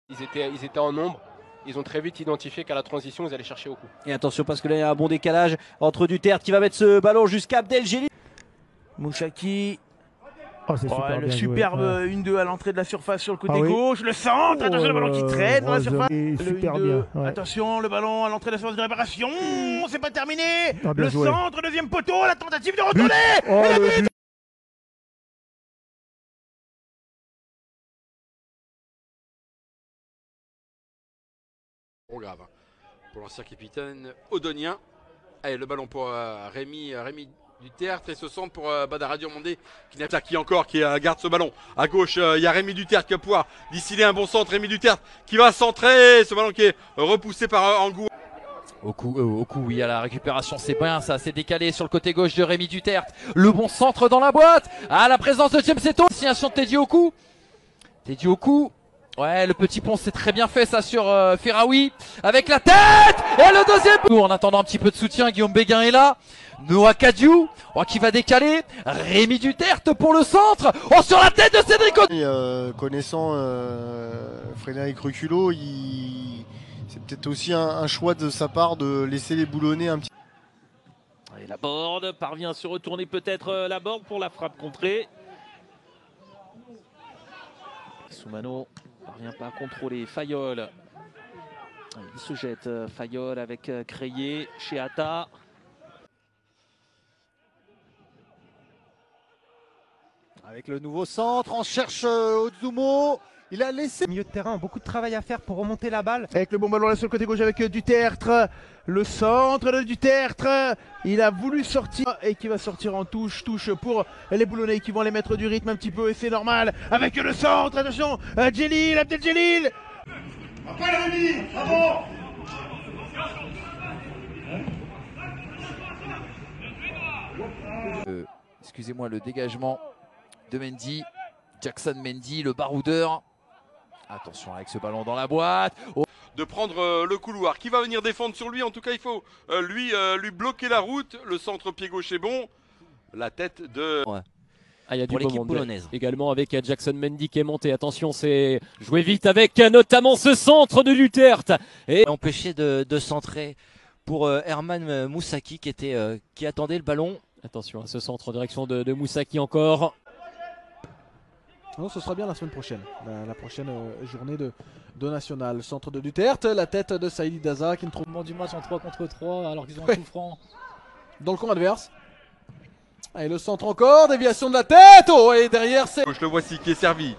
Ils étaient en nombre. Ils ont très vite identifié qu'à la transition, ils allaient chercher au coup. Et attention parce que là il y a un bon décalage entre Duterte qui va mettre ce ballon jusqu'à Abdeljelil. Mouchaki. Oh, c'est super le bien superbe joué. 1-2 à l'entrée de la surface sur le côté oui. gauche. Le centre, attention le ballon qui traîne dans la surface. Super le 1-2. bien. Ouais. Attention le ballon à l'entrée de la surface de réparation. C'est pas terminé. Ah, bien le joué. centre, deuxième poteau, la tentative de retourner. Oh, Et la le but. but. Trop grave pour l'ancien capitaine Odonien. Allez, le ballon pour Rémi Duterte et ce centre pour Badara Diomandé qui n'attaque qui encore, qui garde ce ballon. À gauche, il y a Rémi Duterte qui va pouvoir distiller un bon centre. Rémi Duterte qui va centrer. Ce ballon qui est repoussé par Angou. Au coup, oui, à la récupération, c'est bien ça, c'est décalé sur le côté gauche de Rémi Duterte. Le bon centre dans la boîte. Ah, la présence de James Seto. Destination de Teddy Oku. Teddy Oku. Ouais, le petit pont, c'est très bien fait ça sur Ferraoui. Avec la tête. Et le deuxième. En attendant un petit peu de soutien, Guillaume Béguin est là. Noah Cadiou qui va décaler. Rémi Duterte pour le centre. Oh, sur la tête de Cédric Odu. Connaissant Frédéric Reculot, c'est peut-être aussi un choix de sa part de laisser les boulonner un petit peu. Et la Borde parvient à se retourner peut-être la Borde pour la frappe contrée. Soumano parvient pas à contrôler Fayol. Il se jette Fayol avec Crayé chez Atta. Avec le nouveau centre, on cherche Ozumo. Il a laissé. Milieu de terrain, beaucoup de travail à faire pour remonter la balle. Avec le bon ballon là sur le côté gauche avec Duterte. Le centre de Duterte. Il a voulu sortir et qui va sortir en touche pour les Boulonnais qui vont les mettre du rythme un petit peu et c'est normal. Avec le centre, attention, Abdeljelil. Après Rémi, bravo. Excusez-moi, le dégagement de Mendy. Jackson Mendy, le baroudeur. Attention avec ce ballon dans la boîte. De prendre le couloir. Qui va venir défendre sur lui? En tout cas, il faut lui bloquer la route. Le centre pied gauche est bon. La tête de... Ouais. Ah, il y a pour du beau l'équipe monde polonaise. également avec Jackson Mendy qui est monté. Attention, c'est joué vite avec notamment ce centre de Duterte. Et empêché de centrer pour Herman Moussaki qui attendait le ballon. attention à ce centre en direction de Moussaki encore. Non, ce sera bien la semaine prochaine. La prochaine journée de National. Centre de Duterte, la tête de Saïd Daza qui ne trouve du match en 3 contre 3 alors qu'ils ont un coup franc. dans le camp adverse. Et le centre encore, déviation de la tête. Oh, et derrière c'est... Je le voici qui est servi.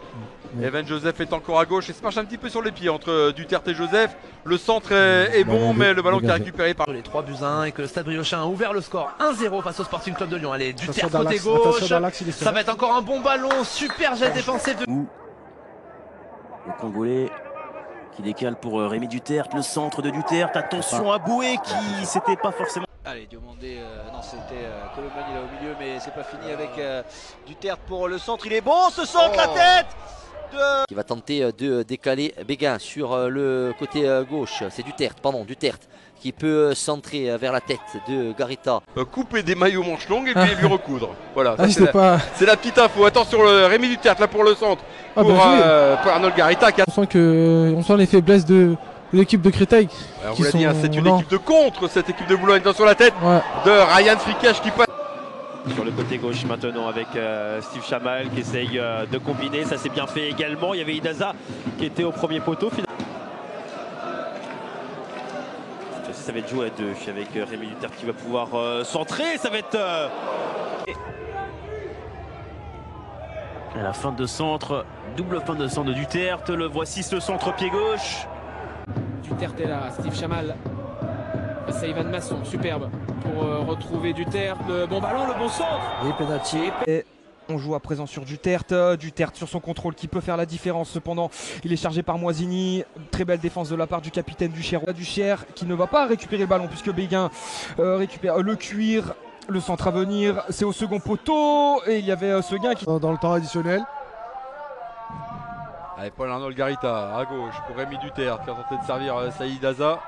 Evan Joseph est encore à gauche et se marche un petit peu sur les pieds entre Duterte et Joseph. Le centre est bon, mais le ballon qui est récupéré par... Les 3 buts à 1 et que le Stade Briochin a ouvert le score 1-0 face au Sporting Club de Lyon. Allez, Duterte côté gauche, ça va être encore un bon ballon, super jet défensif de... Le Congolais qui décale pour Rémi Duterte, le centre de Duterte, attention à Boué qui s'était pas forcément... Allez, Diomandé, non c'était Colomani là au milieu, mais c'est pas fini avec Duterte pour le centre. Il est bon ce centre, la tête qui va tenter de décaler Béguin sur le côté gauche. C'est Duterte qui peut centrer vers la tête de Garita. Couper des maillots manches longues et lui recoudre. Voilà, c'est la petite info. Attention, Rémi Duterte là pour le centre. Pour Arnold Garita. On sent les faiblesses de l'équipe de Créteil. On vous l'a dit, c'est une équipe de contre, cette équipe de Boulogne. Attention la tête de Ryan Frikash qui passe. Sur le côté gauche maintenant avec Steve Chamal qui essaye de combiner, ça s'est bien fait également. Il y avait Idaza qui était au premier poteau. Ça va être joué à deux avec Rémi Duterte qui va pouvoir centrer. Ça va être... À la fin de centre, double fin de centre de Duterte. Le voici ce centre pied gauche. Duterte est là, Steve Chamal. Face à Ivan Masson, superbe pour retrouver Duterte. Le bon ballon, le bon centre. Et penalty. Et on joue à présent sur Duterte. Duterte sur son contrôle qui peut faire la différence. Cependant, il est chargé par Moisini. Très belle défense de la part du capitaine Duchère qui ne va pas récupérer le ballon puisque Béguin récupère le cuir. Le centre à venir, c'est au second poteau. Et il y avait Seguin qui... Dans le temps additionnel. Allez, Paul Arnold Garita à gauche pour Rémi Duterte qui a tenté de servir Saïd Daza.